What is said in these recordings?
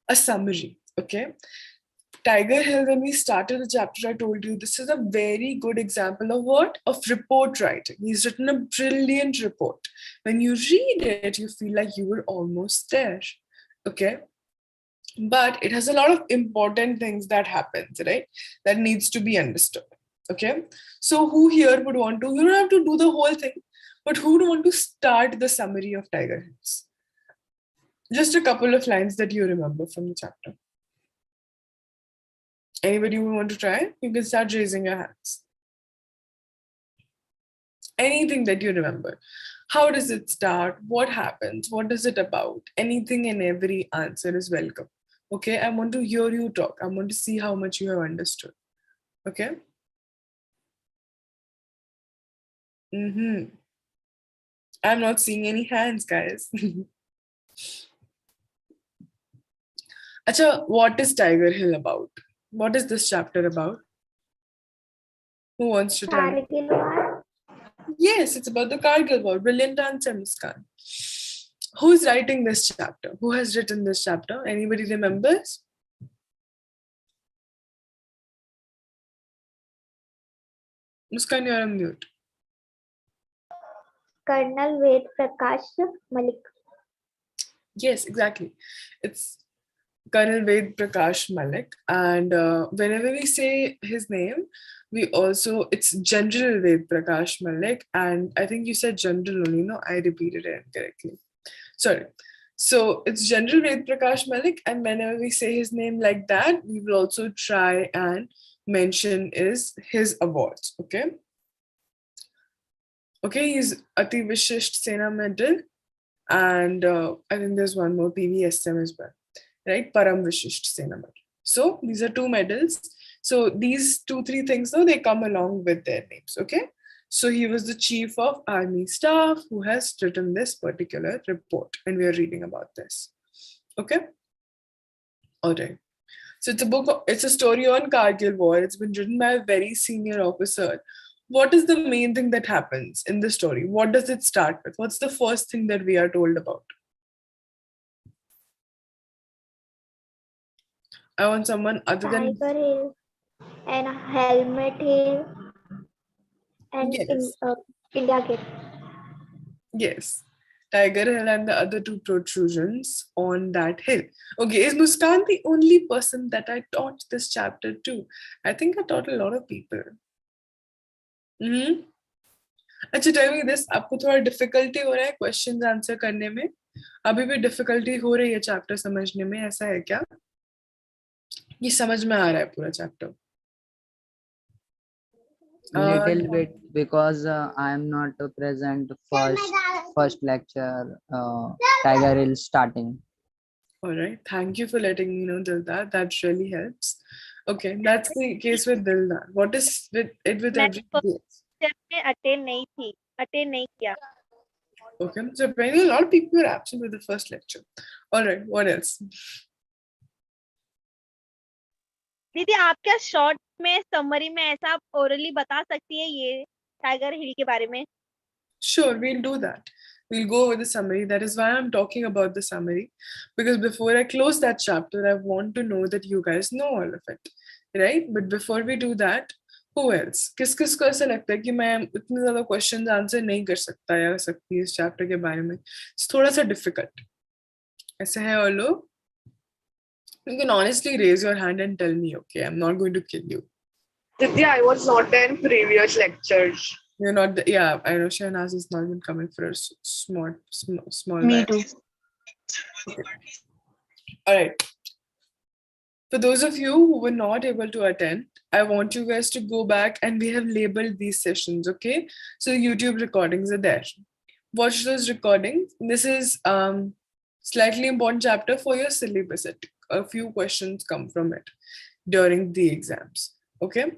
a summary, okay? Tiger Hill, when we started the chapter, I told you this is a very good example of what? Of report writing. He's written a brilliant report. When you read it, you feel like you were almost there, okay? But it has a lot of important things that happens, right? That needs to be understood, okay? So who here would want to, you don't have to do the whole thing, but who would want to start the summary of Tiger Hills? Just a couple of lines that you remember from the chapter. Anybody who want to try? You can start raising your hands. Anything that you remember. How does it start? What happens? What is it about? Anything and every answer is welcome. Okay, I want to hear you talk. I want to see how much you have understood. Okay? I'm not seeing any hands, guys. Acha, what is Tiger Hill about? What is this chapter about? Who wants to tell me? Kargil War. Yes, it's about the Kargil War. Brilliant answer, Muskan. Who's writing this chapter? Who has written this chapter? Anybody remembers? Muskan, you're on mute. Colonel Ved Prakash Malik. Yes, exactly. It's Colonel Ved Prakash Malik. And whenever we say his name, it's General Ved Prakash Malik. And I think you said General only, no? I repeated it incorrectly. Sorry. So it's General Ved Prakash Malik. And whenever we say his name like that, we will also try and mention his awards, okay? Okay, he's Ati Vishisht Sena Medal. And I think there's one more, PVSM as well, right? Param Vishisht Sena Medal. So these are 2 medals. So these 2-3 things, though, they come along with their names, okay? So he was the chief of army staff who has written this particular report, and we are reading about this, okay? All right. So it's a story on Kargil War. It's been written by a very senior officer. What is the main thing that happens in the story? What does it start with? What's the first thing that we are told about? I want someone other than... Tiger Hill and Helmet Hill and Yes. India Gate. Yes. Tiger Hill and the other 2 protrusions on that hill. Okay, is Muskan the only person that I taught this chapter to? I think I taught a lot of people. अच्छा, tell me this, आपको थोड़ा difficulty हो रहा है questions answer करने में? अभी भी डिफिकल्टी हो रही है चैप्टर समझने में, ऐसा है क्या? ये समझ में आ रहा है पूरा chapter? Little bit, because I am not present first lecture, Tiger Hill starting. All right, thank you for letting me know, Dildar. That really helps. Okay, that's the case with Dildar. What is with everybody else? attend नहीं किया. Okay, so apparently a lot of people were absent with the first lecture. All right, what else? दीदी आप क्या short में summary में ऐसा आप orally बता सकती है ये टाइगर हिल के बारे में? Sure, we'll do that. We'll go over the summary. That is why I'm talking about the summary, because before I close that chapter, I want to know that you guys know all of it, right? But before we do that, who else? किस को ऐसा लगता है कि मैं इतने ज़्यादा questions answer नहीं कर सकता या सकती इस chapter के बारे में? It's थोड़ा सा difficult. ऐसा है और लोग? You can honestly raise your hand and tell me, okay? I'm not going to kill you. Ditya, I was not there in previous lectures. You're not, yeah, I know Shahnaz is not even coming for a small Me batch. too. Okay. All right. For those of you who were not able to attend, I want you guys to go back, and we have labeled these sessions, okay? So YouTube recordings are there. Watch those recordings. This is slightly important chapter for your syllabus. A few questions come from it during the exams, okay?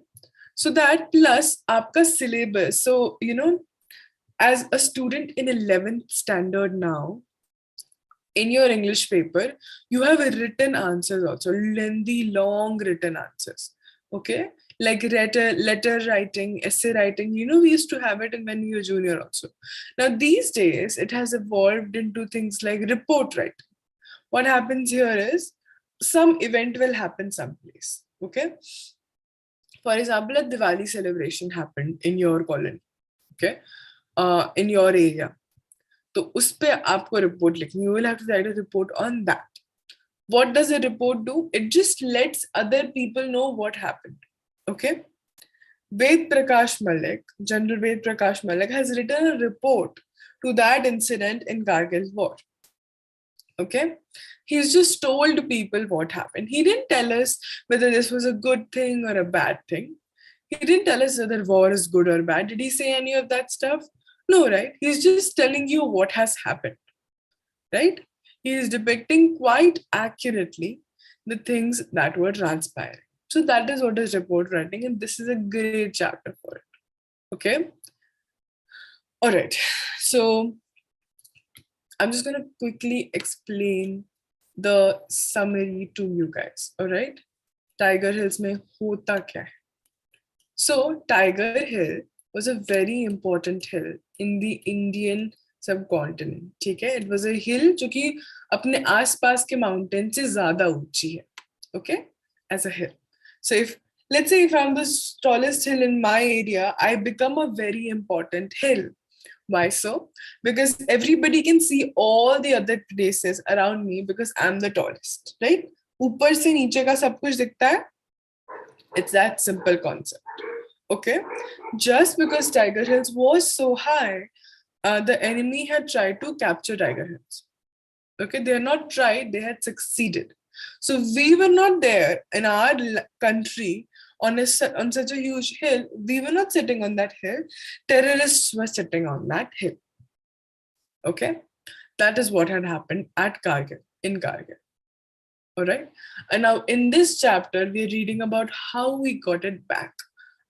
So that plus aapka syllabus. So, you know, as a student in 11th standard now, in your English paper, you have written answers also, lengthy, long written answers, okay? Like letter writing, essay writing, you know, we used to have it when we were junior also. Now, these days, it has evolved into things like report writing. What happens here is, some event will happen someplace. Okay. For example, a Diwali celebration happened in your colony. Okay. In your area. तो उस पे आपको report लिखनी. You will have to write a report on that. What does a report do? It just lets other people know what happened. Okay. Ved Prakash Malik, General Ved Prakash Malik, has written a report to that incident in Kargil war. Okay. He's just told people what happened. He didn't tell us whether this was a good thing or a bad thing. He didn't tell us whether war is good or bad. Did he say any of that stuff? No, right? He's just telling you what has happened, right? He is depicting quite accurately the things that were transpiring. So that is what is report writing, and this is a great chapter for it. Okay. All right. So I'm just going to quickly explain the summary to you guys. All right. Tiger Hills mein hota kya hai? So Tiger Hill was a very important hill in the Indian subcontinent. ठीक है? It was a hill जो कि अपने आसपास के mountain से ज़्यादा ऊंची है. Okay? As a hill. So let's say if I'm the tallest hill in my area, I become a very important hill. Why so? Because everybody can see all the other places around me because I'm the tallest, right? ऊपर से नीचे का सब कुछ दिखता है. It's that simple concept. Okay, just because Tiger Hills was so high, the enemy had tried to capture Tiger Hills. Okay, they had not tried, they had succeeded. So we were not there in our country on such a huge hill. We were not sitting on that hill. Terrorists were sitting on that hill. Okay, that is what had happened at Kargil, in Kargil. All right, and now in this chapter, we are reading about how we got it back.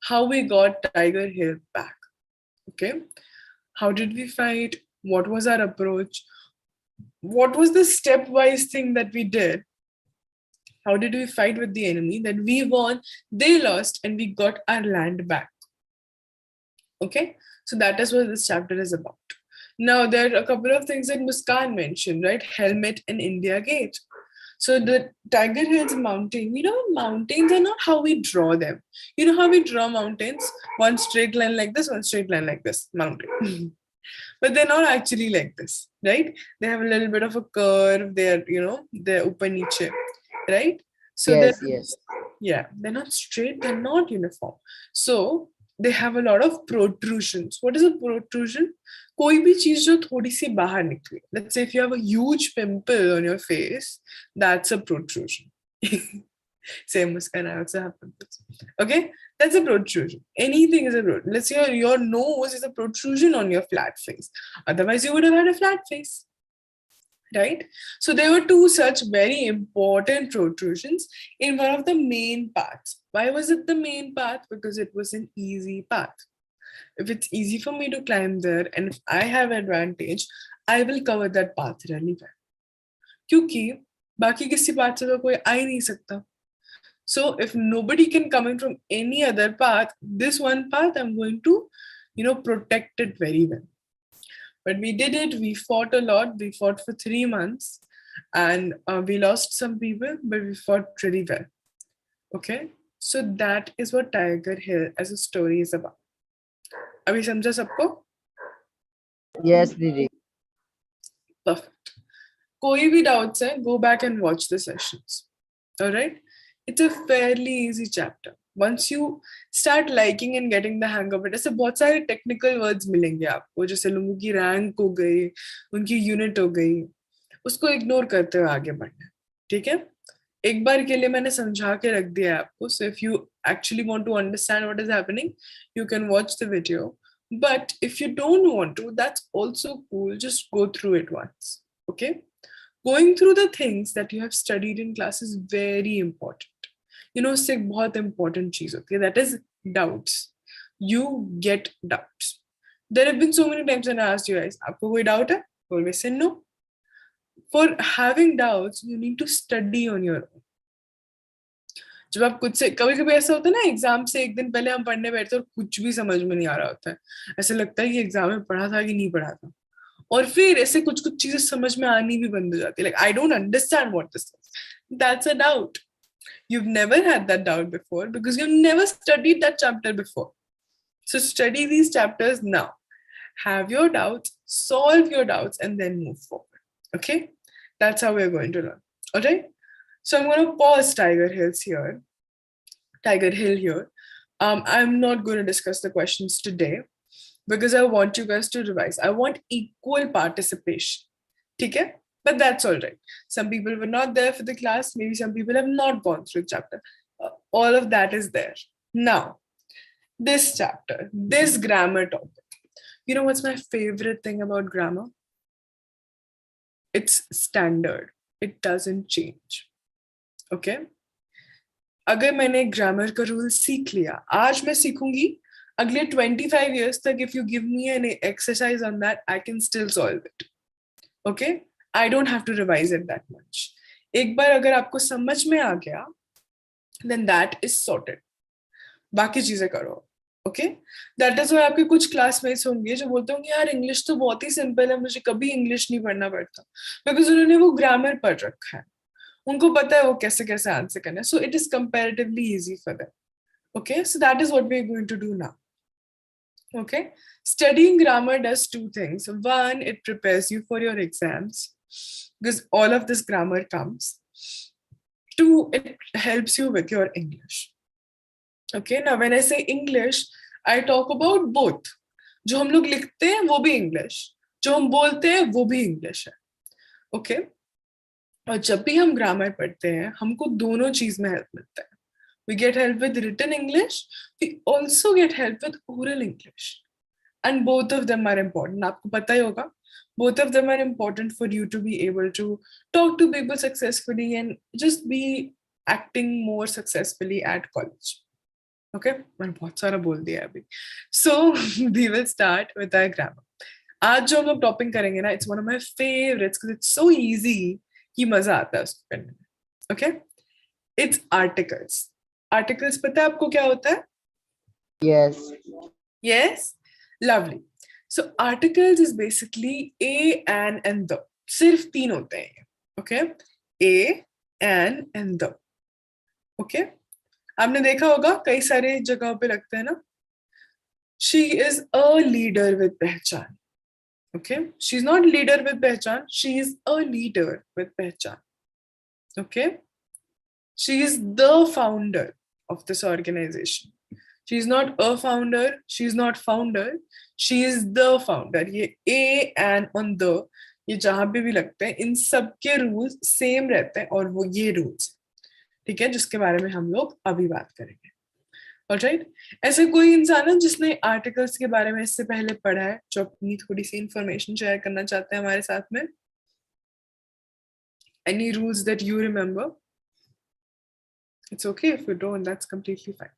How we got Tiger Hill back. Okay. How did we fight? What was our approach? What was the stepwise thing that we did? How did we fight with the enemy? That we won, they lost, and we got our land back. Okay. So that is what this chapter is about. Now, there are a couple of things that Muskan mentioned, right? Helmet and India Gate. So the Tiger Hills mountain, mountains are not how we draw them. You know how we draw mountains? One straight line like this, one straight line like this, mountain. But they're not actually like this, right? They have a little bit of a curve. They're, they're upar niche, right? So yes. Yeah, they're not straight. They're not uniform. So they have a lot of protrusions. What is a protrusion? कोई भी चीज जो थोड़ी सी बाहर निकले. Let's say if you have a huge pimple on your face, that's a protrusion. Same Muskan, I also have pimples. Okay, that's a protrusion. Anything is a protrusion. Let's say your nose is a protrusion on your flat face. Otherwise, you would have had a flat face. Right? So there were two such very important protrusions in one of the main paths. Why was it the main path? Because it was an easy path. If it's easy for me to climb there and if I have advantage, I will cover that path really well. क्योंकि बाकी किसी path से तो कोई आ ही नहीं सकता. So if nobody can come in from any other path, this one path I'm going to, protect it very well. But we did it. We fought a lot. We fought for 3 months and we lost some people, but we fought really well. Okay. So that is what Tiger Hill as a story is about. अभी समझा सबको? Yes, Didi. Perfect. कोई भी doubts है, go back and watch the sessions. All right. It's a fairly easy chapter. Once you start liking and getting the hang of it, ऐसे बहुत सारे technical words मिलेंगे आपको, जैसे लोगों की rank हो गई, उनकी unit हो गई, उसको ignore करते हुए आगे बढ़ना. ठीक है? एक बार के लिए मैंने समझा के रख दिया आपको. So if you actually want to understand what is happening, you can watch the video. But if you don't want to, that's also cool. Just go through it once. Okay? Going through the things that you have studied in class is very important. उससे एक बहुत important चीज होती है. That is doubts. You get doubts. There have been so many times when I asked you guys, आपको कोई doubt है? Always say no. For having doubts, you need to study on your own. जब आप कुछ से कभी-कभी ऐसा होता है ना, एग्जाम से एक दिन पहले हम पढ़ने बैठते हैं और कुछ भी समझ में नहीं आ रहा होता है. ऐसा लगता है कि एग्जाम में पढ़ा था कि नहीं पढ़ा था. और फिर ऐसे कुछ चीजें समझ में आनी भी बंद हो जाती है. Like I don't understand what this is. That's a doubt. You've never had that doubt before because you've never studied that chapter before. So study these chapters now. Have your doubts, solve your doubts, and then move forward. Okay? That's how we're going to learn. All right? So I'm going to pause Tiger Hill here. I'm not going to discuss the questions today because I want you guys to revise. I want equal participation. Okay? But that's all right. Some people were not there for the class. Maybe some people have not gone through the chapter. All of that is there. Now, this chapter, this grammar topic. You know what's my favorite thing about grammar? It's standard. It doesn't change. Okay? अगर मैंने grammar का rule सीख लिया, आज मैं सीखूंगी, अगले 25 years तक, if you give me an exercise on that, I can still solve it. Okay? I don't have to revise it that much. एक बार अगर आपको समझ में आ गया, then that is sorted. बाकी चीजें करो. ओके, दैट इज व्हाई आपके कुछ क्लासमेट्स होंगे जो बोलते होंगे यार इंग्लिश तो बहुत ही सिंपल है, मुझे कभी इंग्लिश नहीं पढ़ना पड़ता, बिकॉज उन्होंने वो ग्रामर पढ़ रखा है, उनको पता है वो कैसे कैसे आंसर करना है, so it is comparatively easy for them. Okay, so that is what we are going to do now. Okay, studying grammar does two things. One, it prepares you for your exams because all of this grammar comes. Two, it helps you with your English. Okay, now when I say English, I talk about both. जो हम लोग लिखते हैं वो भी English, जो हम बोलते हैं वो भी English है. Okay, और जब भी हम ग्रामर पढ़ते हैं हमको दोनों चीज में हेल्प मिलता है. We get help with written English. We also get help with oral English, and both of them are important. आपको पता ही होगा, both of them are important for you to be able to talk to people successfully and just be acting more successfully at college. Okay, मैंने बहुत सारा बोल दिया अभी. So we will start with our grammar. आज जो हम लोग टॉपिक करेंगे ना, it's one of my favorites because it's so easy कि मजा आता है उसको करने में. Okay, it's articles. Articles पता है आपको क्या होता है? Yes. Yes, lovely. So articles is basically a, an, and the. सिर्फ तीन होते हैं. Okay, a, an, and the. Okay, आपने देखा होगा कई सारे जगहों पे लगते हैं ना. She is a leader with Pehchaan. Okay, she's not leader with Pehchaan. She is a leader with Pehchaan. Okay, she is the founder of this organization. She is not a founder. She is not founder. She is the founder. ये a and on the ये जहाँ पे भी लगते हैं, इन सब के rules same रहते हैं और वो ये रूल्स, ठीक है, जिसके बारे में हम लोग अभी बात करेंगे. ऑलराइट, ऐसे कोई इंसान है जिसने आर्टिकल्स के बारे में इससे पहले पढ़ा है जो अपनी थोड़ी सी इंफॉर्मेशन शेयर करना चाहते हैं हमारे साथ में? Any rules that you remember? It's okay if you don't, that's completely fine.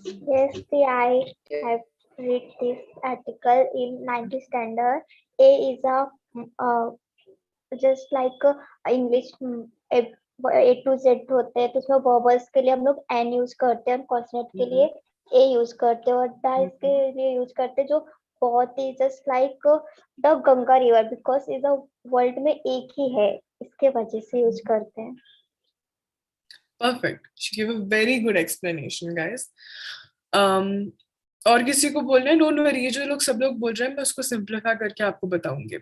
Yes, I have read this article in 9th standard. A is a just like English A to Z होते हैं, तो उसमें verbals के लिए हम लोग N use करते हैं और कॉन्सोनेंट के लिए A यूज करते हैं और द इसके लिए यूज करते हैं, जो बहुत ही just like the Ganga river, because is world में एक ही है, इसके वजह से यूज करते हैं. Perfect. She gave a very good explanation, guys. और किसी को बोलना है, डोंट वरी, ये जो लोग सब लोग बोल रहे हैं मैं उसको सिंप्लीफाई करके आपको बताऊंगे.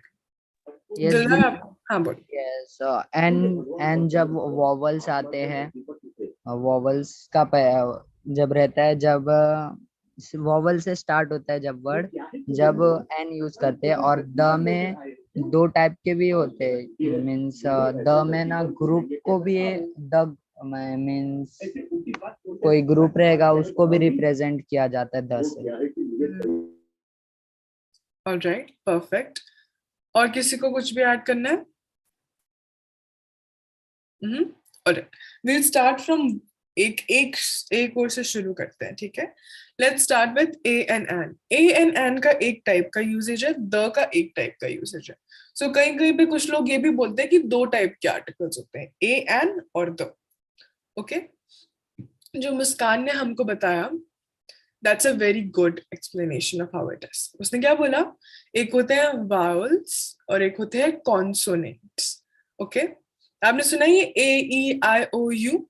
Yes, दिल है आपको? हाँ बोलिए. yes. And जब वॉवल्स आते हैं, वॉवल्स का जब रहता है, जब वॉवल से स्टार्ट होता है जब वर्ड, जब एन यूज करते हैं. और द में दो टाइप के भी होते हैं, मीन्स द में ना ग्रुप को भी द मीन्स कोई ग्रुप रहेगा उसको भी रिप्रेजेंट किया जाता है द से. Alright, perfect. और किसी को कुछ भी ऐड करना है? ऑलराइट, विल स्टार्ट फ्रॉम एक और से शुरू करते हैं, ठीक है. Let's start with a and an. A and an का एक टाइप का यूसेज है, द का एक टाइप का यूसेज है. सो कहीं कहीं पे कुछ लोग ये भी बोलते हैं कि दो टाइप के आर्टिकल्स होते हैं, ए एन और द. ओके, जो मुस्कान ने हमको बताया, that's a very good explanation of how it is. उसने क्या बोला, एक होते हैं vowels और एक होते हैं consonants. Okay, आपने सुना ये AEIOU?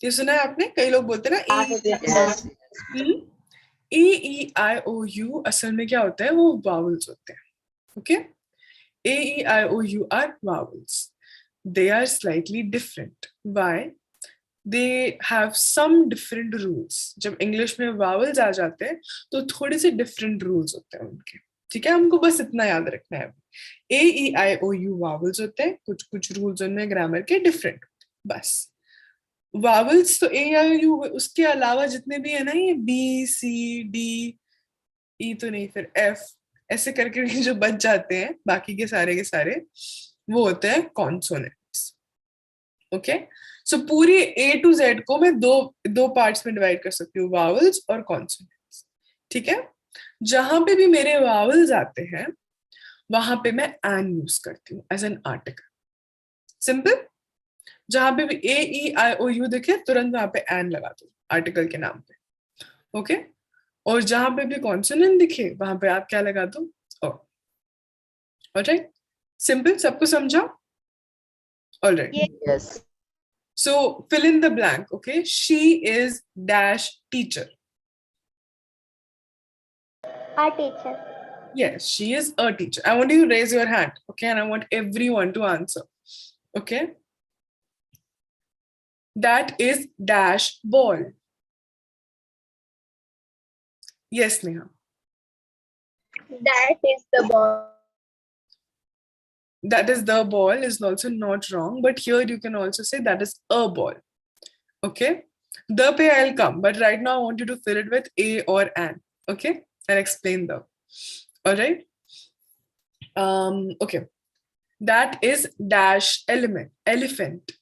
ये सुना है आपने? कई लोग बोलते हैं ना AEIOU असल में क्या होता है? वो वावल्स होते हैं. Okay, AEIOU are vowels. They are slightly different. Why? They have some different rules. जब इंग्लिश में vowels आ जाते हैं तो थोड़े से different rules होते हैं उनके. ठीक है, हमको बस इतना याद रखना है. AEIOU vowels होते हैं, कुछ कुछ rules उनमें ग्रामर के different. बस vowels तो AEIOU, उसके अलावा जितने भी है ना, ये BCDE तो नहीं, फिर F ऐसे करके जो बच जाते हैं बाकी के सारे वो होते हैं कॉन्सोनेंट्स. ओके, सो पूरी A to Z को मैं दो पार्ट्स में डिवाइड कर सकती हूँ, वावल्स और कॉन्सोनेंट्स. ठीक है, जहां पे भी मेरे वावल्स आते हैं वहां पे मैं एन यूज करती हूँ एज एन आर्टिकल. सिंपल. जहां पे भी AEIOU दिखे तुरंत वहां पे एन लगा दो आर्टिकल के नाम पे. ओके, और जहां पे भी कॉन्सोनेंट दिखे वहां पे आप क्या लगा दो? Alright, simple. सबको समझा? Alright. Yes. So fill in the blank. Okay, she is dash teacher. A teacher. Yes, she is a teacher. I want you to raise your hand. Okay, and I want everyone to answer. Okay, that is dash ball. Yes, Neha. That is the ball. That is the ball is also not wrong, but here you can also say that is a ball. Okay, the pay I'll come, but right now I want you to fill it with a or an. Okay, I'll explain the. All right. Okay, that is dash elephant.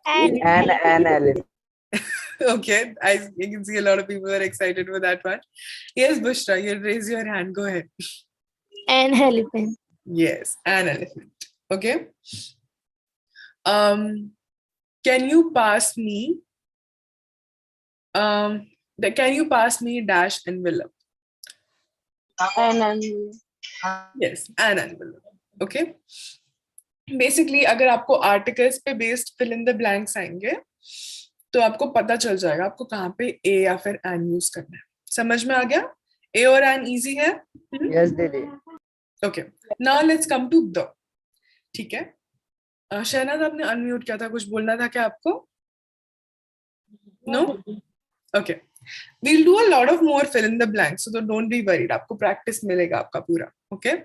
And An elephant. Okay, I can see a lot of people are excited for that one. Yes, Bushra, you raise your hand. Go ahead. An elephant. Yes, an elephant. Okay. Can you pass me? Can you pass me dash envelope? An Yes, an envelope. Okay. Basically, अगर आपको articles पे based fill in the blanks आएंगे तो आपको पता चल जाएगा आपको कहाँ पे ए या फिर एन यूज करना है. समझ में आ गया? ए और एन इजी है. Yes, दीदी. Okay, now let's come to the. ठीक है, शहनाज आपने अनम्यूट किया था, कुछ बोलना था क्या आपको? No? Okay, we'll do a lot of more fill in the blanks, so don't be worried. आपको प्रैक्टिस मिलेगा आपका पूरा. ओके,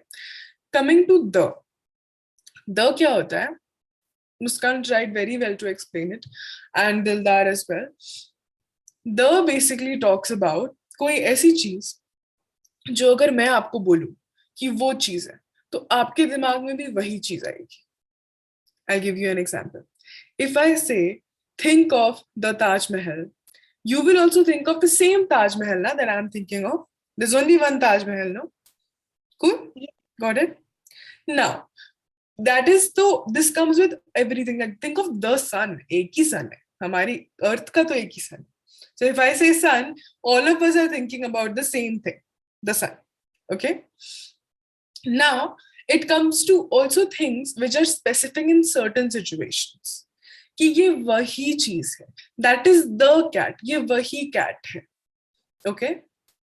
कमिंग टू द क्या होता है? Muskan tried very well to explain it, and Dildar as well. The basically talks about कोई ऐसी चीज जो अगर मैं आपको बोलूं कि वो चीज है तो आपके दिमाग में भी वही चीज आएगी. I'll give you an example. If I say think of the Taj Mahal, you will also think of the same Taj Mahal na, that I'm thinking of. There's only one Taj Mahal, no? Cool? Got it? Now, that is तो this comes with everything. Like think of the sun. एक ही sun है. हमारी अर्थ का तो एक ही sun. So if I say sun, all of us are thinking about the same thing, the sun. Okay? Now, it comes to also things which are specific in certain situations. कि ये वही चीज है. That is the cat. ये वही cat है. Okay?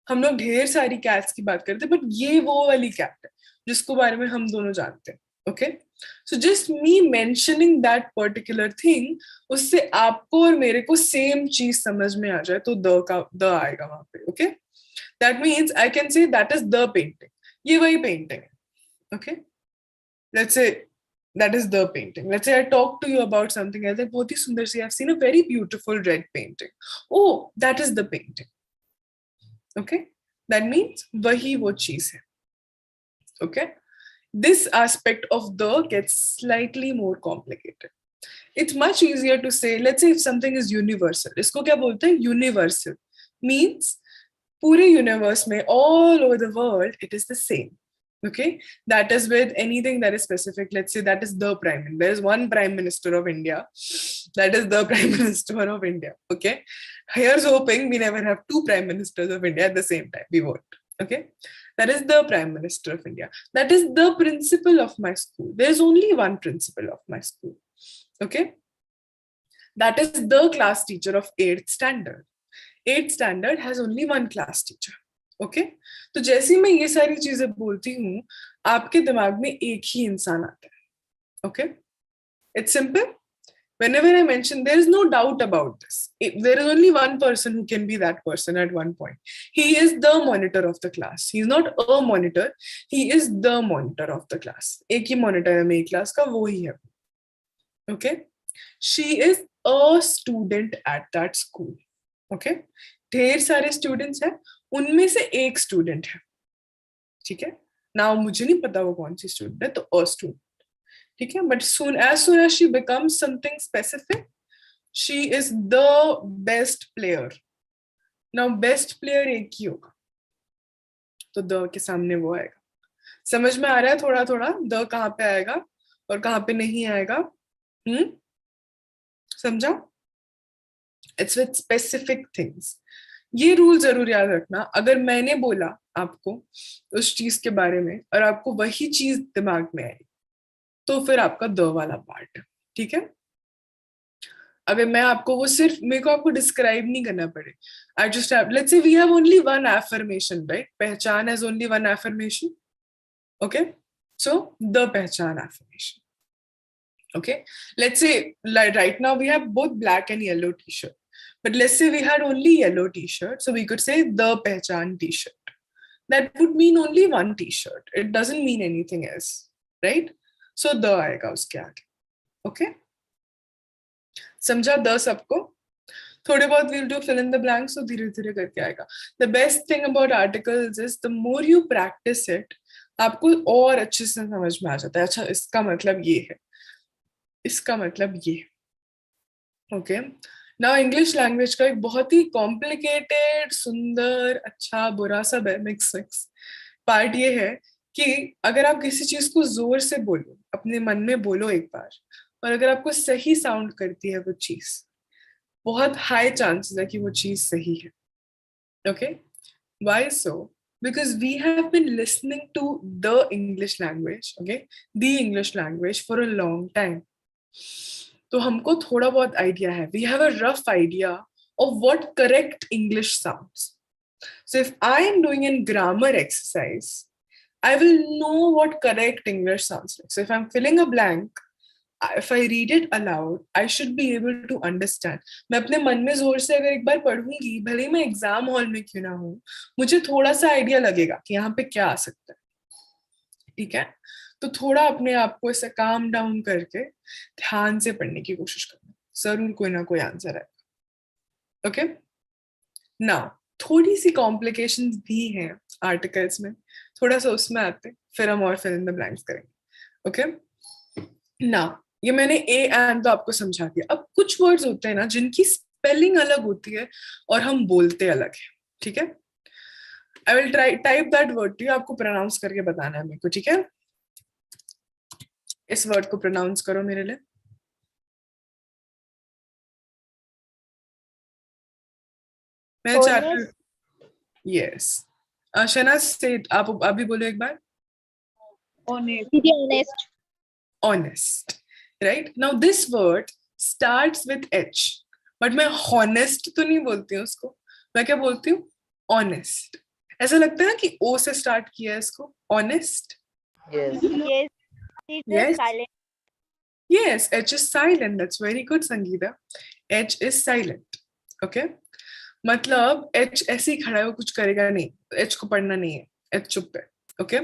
हम लोग ढेर सारी cats की बात करते हैं, but ये वो वाली cat है जिसको बारे में हम दोनों जानते हैं. Okay, so just me mentioning that particular thing, उससे आपको और मेरे को same चीज समझ में आ जाए तो द आएगा वहां पे. Okay, that means I can say that is the painting. ये वही painting है. Okay, let's say that is the painting. Let's say I talk to you about something else. Like बहुत ही सुंदर सी, I've seen a very beautiful red painting. Oh, that is the painting. Okay, that means वही वो चीज है. Okay. This aspect of the gets slightly more complicated. It's much easier to say, let's say if something is universal, इसको क्या बोलते हैं? Universal means पूरे universe में, all over the world, it is the same. Okay, that is with anything that is specific. Let's say that is the prime minister. There is one prime minister of India. That is the prime minister of India. Okay, here's hoping we never have two prime ministers of India at the same time. We won't. Okay, That is the Prime Minister of India. That is the principal of my school. There's only one principal of my school. Okay? That is the class teacher of 8th standard. 8th standard has only one class teacher. Okay? तो जैसे ही मैं ये सारी चीजें बोलती हूँ, आपके दिमाग में एक ही इंसान आता है. Okay? It's simple. Whenever I mention, there is no doubt about this. There is only one person who can be that person at one point. He is the monitor of the class. He is not a monitor. He is the monitor of the class. एक ही monitor है मेरी class का, वो ही है. Okay? She is a student at that school. Okay? ढेर सारे students हैं, उनमें से एक student है. ठीक है? Now मुझे नहीं पता वो कौन सी student है, तो a student. ठीक है? But as soon as she becomes something specific, she is the best player. Now best player एक ही होगा, तो the के सामने वो आएगा. समझ में आ रहा है थोड़ा थोड़ा the कहाँ पे आएगा और कहाँ पे नहीं आएगा? समझा? It's with specific things. ये रूल जरूर याद रखना. अगर मैंने बोला आपको उस चीज के बारे में और आपको वही चीज दिमाग में आई, तो फिर आपका द वाला पार्ट. ठीक है? अगर मैं आपको वो सिर्फ मेरे को आपको डिस्क्राइब नहीं करना पड़े. I just have, let's say we have only one affirmation, right? पहचान has only one affirmation. Okay, so the पहचान affirmation. Okay, let's say like right now we have both black and yellow t-shirt, but let's say we had only yellow t-shirt, so we could say the Pehchaan t-shirt. That would mean only one t-shirt. It doesn't mean anything else, right? So the आएगा उसके आगे. Okay, समझा the सबको? थोड़े बहुत we'll do fill in the blanks, so धीरे धीरे करके आएगा. The best thing about articles is the more you practice it, आपको और अच्छे से समझ में आ जाता है. अच्छा, इसका मतलब ये है, इसका मतलब ये. ओके, नाउ इंग्लिश लैंग्वेज का एक बहुत ही कॉम्प्लिकेटेड, सुंदर, अच्छा, बुरा सब है, मिक्स पार्ट ये है कि अगर आप किसी चीज को जोर से बोलो, अपने मन में बोलो एक बार, और अगर आपको सही साउंड करती है वो चीज, बहुत हाई चांसेस है कि वो चीज सही है. Okay, why so? Because we have been listening to the English language, okay, the English language for a long time. तो हमको थोड़ा बहुत आइडिया है. We have a rough idea of what correct English sounds. So if I am doing a grammar exercise, I will know what correct English sounds like. So if I'm filling a blank, if I read it aloud, I should be able to understand. मैं अपने मन में जोर से अगर एक बार पढ़ूंगी, भले मैं एग्जाम हॉल में क्यों ना हूँ, मुझे थोड़ा सा आइडिया लगेगा कि यहाँ पे क्या आ सकता है. ठीक है? तो थोड़ा अपने आप को ऐसे काम डाउन करके ध्यान से पढ़ने की कोशिश करना, जरूर कोई ना कोई आंसर है. ओके, नाउ थोड़ी सी कॉम्प्लिकेशंस भी हैं आर्टिकल्स में, थोड़ा सा उसमें आते, फिर हम और फिल इन द ब्लैंक्स करेंगे. ओके, नाउ ये मैंने ए एंड तो आपको समझा दिया. अब कुछ वर्ड्स होते हैं ना जिनकी स्पेलिंग अलग होती है और हम बोलते अलग है. ठीक है? I will try type that word to you. आपको प्रोनाउंस करके बताना है मेरे को. ठीक है? इस वर्ड को प्रोनाउंस करो मेरे लिए. मैं चैप्टर, यस, शनाज से आप अभी बोलो एक बार. Honest. Honest, right? Now this word starts with H, but मैं honest तो नहीं बोलती हूँ उसको. मैं क्या बोलती हूँ? Honest. ऐसा लगता है ना कि O से स्टार्ट किया है इसको. Honest. Yes. Yes. It's Yes. silent. Yes, H is silent. That's very good, Sangeeta. H is silent. Okay? मतलब H ऐसे ही खड़ा है, वो कुछ करेगा नहीं. H को पढ़ना नहीं है. H चुप है. Okay?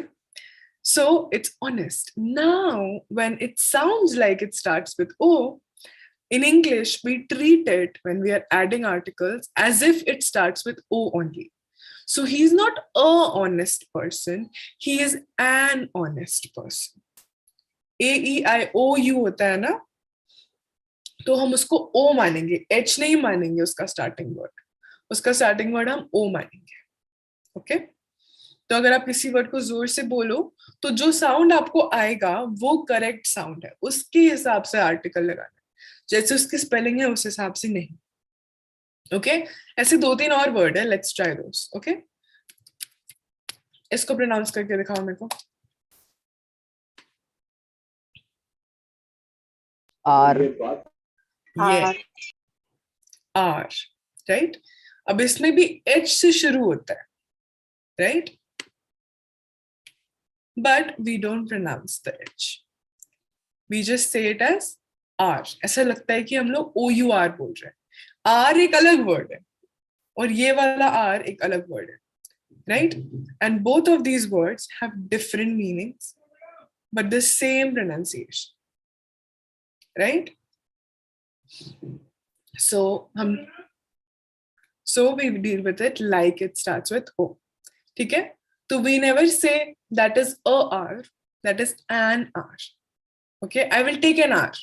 So it's honest. Now, when it sounds like it starts with O, in English, we treat it when we are adding articles as if it starts with O only. So he's not a honest person. He is an honest person. AEIOU होता है ना, तो हम उसको O मानेंगे, H नहीं मानेंगे उसका स्टार्टिंग वर्ड. उसका स्टार्टिंग वर्ड हम O मानेंगे. ओके? तो अगर आप किसी वर्ड को जोर से बोलो तो जो साउंड आपको आएगा वो करेक्ट साउंड है, उसके हिसाब से आर्टिकल लगाना. जैसे उसकी स्पेलिंग है उस हिसाब से नहीं. ओके? ऐसे 2-3 और वर्ड है. Let's try those. ओके? इसको प्रोनाउंस करके दिखाओ मेरे को। आर। ये आर, राइट। अब इसमें भी एच से शुरू होता है, right, but we don't pronounce the h, we just say it as our. ऐसा लगता है कि हम लोग ओ यू आर बोल रहे हैं। आर एक अलग वर्ड है और ये वाला आर एक अलग वर्ड है, right? And both of these words have different meanings, but the same pronunciation, right? So we deal with it like it starts with O. ठीक है? So we never say that is a R, that is an R. Okay? I will take an R.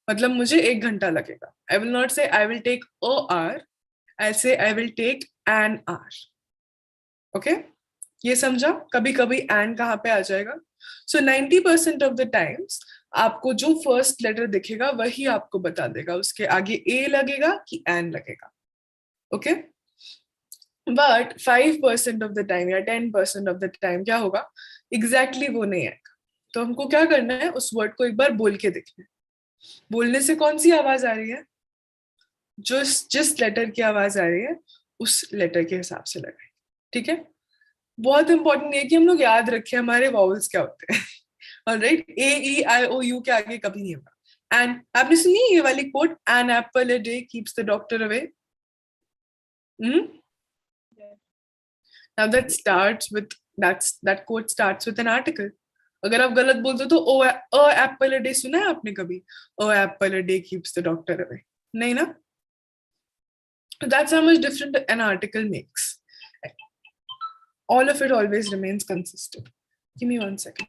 मतलब मुझे 1 घंटा लगेगा. I will not say I will take a R. I'll say I will take an R. Okay? ये समझा? कभी कभी and कहाँ पे आ जाएगा? सो 90% ऑफ द टाइम्स आपको जो फर्स्ट लेटर दिखेगा वही आपको बता देगा उसके आगे ए लगेगा कि एन लगेगा. Okay, but 5% of the time या 10% ऑफ द टाइम क्या होगा? एग्जैक्टली वो नहीं आएगा. तो हमको क्या करना है? उस वर्ड को एक बार बोल के देखना है. बोलने से कौन सी आवाज आ रही है? जिस लेटर की आवाज आ रही है उस लेटर के हिसाब से लगाए. ठीक है? बहुत इंपॉर्टेंट है कि हम लोग याद रखें हमारे वाउल्स क्या होते हैं. Alright, A e i o you के आगे कभी नहीं होगा. एंड आपने सुनी ये वाली quote, an apple a day keeps the doctor away. Now that quote starts with an article. अगर आप गलत बोलते हो तो ओ अ एप्पल अ डे सुना है आपने कभी? A apple a day keeps the doctor away, नहीं ना? That's how much different an article makes. All of it always remains consistent. Give me 1 second.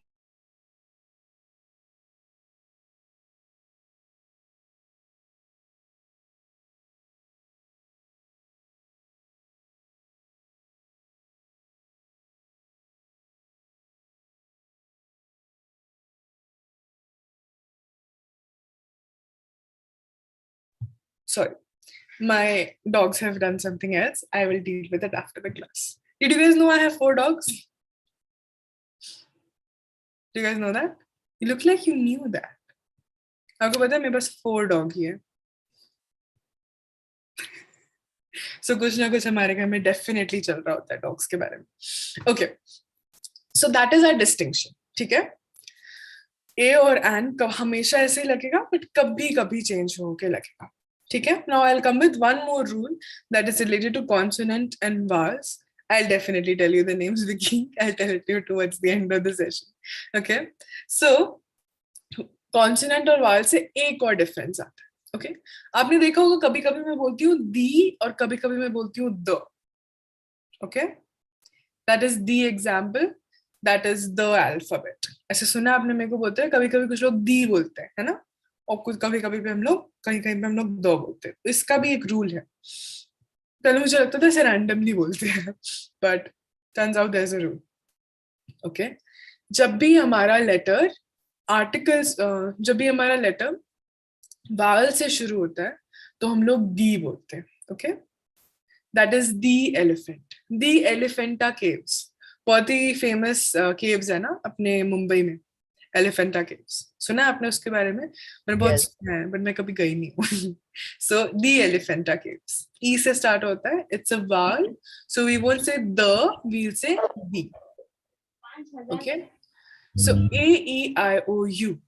Sorry, my dogs have done something else. I will deal with it after the class. Did you guys know I have 4 dogs? Do you guys know that? You look like you knew that. आपको पता है मेरे पास 4 dog ही है. So कुछ ना कुछ हमारे घर में डेफिनेटली चल रहा होता है डॉग्स के बारे में. Okay, so that is our distinction. ठीक है? ए और एन हमेशा ऐसे ही लगेगा, बट कभी कभी चेंज होके लगेगा. ठीक है? Now I'll come with one more rule that is related to consonant and vowels. I'll definitely tell you the names, Vicky. I'll tell it to you towards the end of the session. Okay? So consonant और vowel से एक और difference आता है. Okay, आपने देखा होगा कभी कभी मैं बोलती हूँ दी और कभी कभी मैं बोलती हूँ the. Okay, that is the example, that is the alphabet. ऐसे सुना आपने मेरे को बोलते हैं, कभी कभी कुछ लोग दी बोलते हैं, है ना? और कुछ कभी कभी पे हम लोग कहीं कहीं पे हम लोग द बोलते हैं. इसका भी एक रूल है. पहले मुझे लगता था इसे रैंडमली बोलते हैं, but turns out there is a rule. Okay, जब भी हमारा लेटर आर्टिकल्स, जब भी हमारा लेटर वावल से शुरू होता है तो हम लोग दी बोलते हैं. Okay, that is the elephant. The Elephanta caves बहुत ही फेमस केव्स है ना अपने मुंबई में. एलिफेंटा केव्स सुना है आपने उसके बारे में? मैंने बहुत सुना है बट मैं कभी गई नहीं हूँ. सो दी एलिफेंटा केव्स ई से स्टार्ट होता है. It's a vowel, so we won't say the, we will say the. Okay, so a e i o u,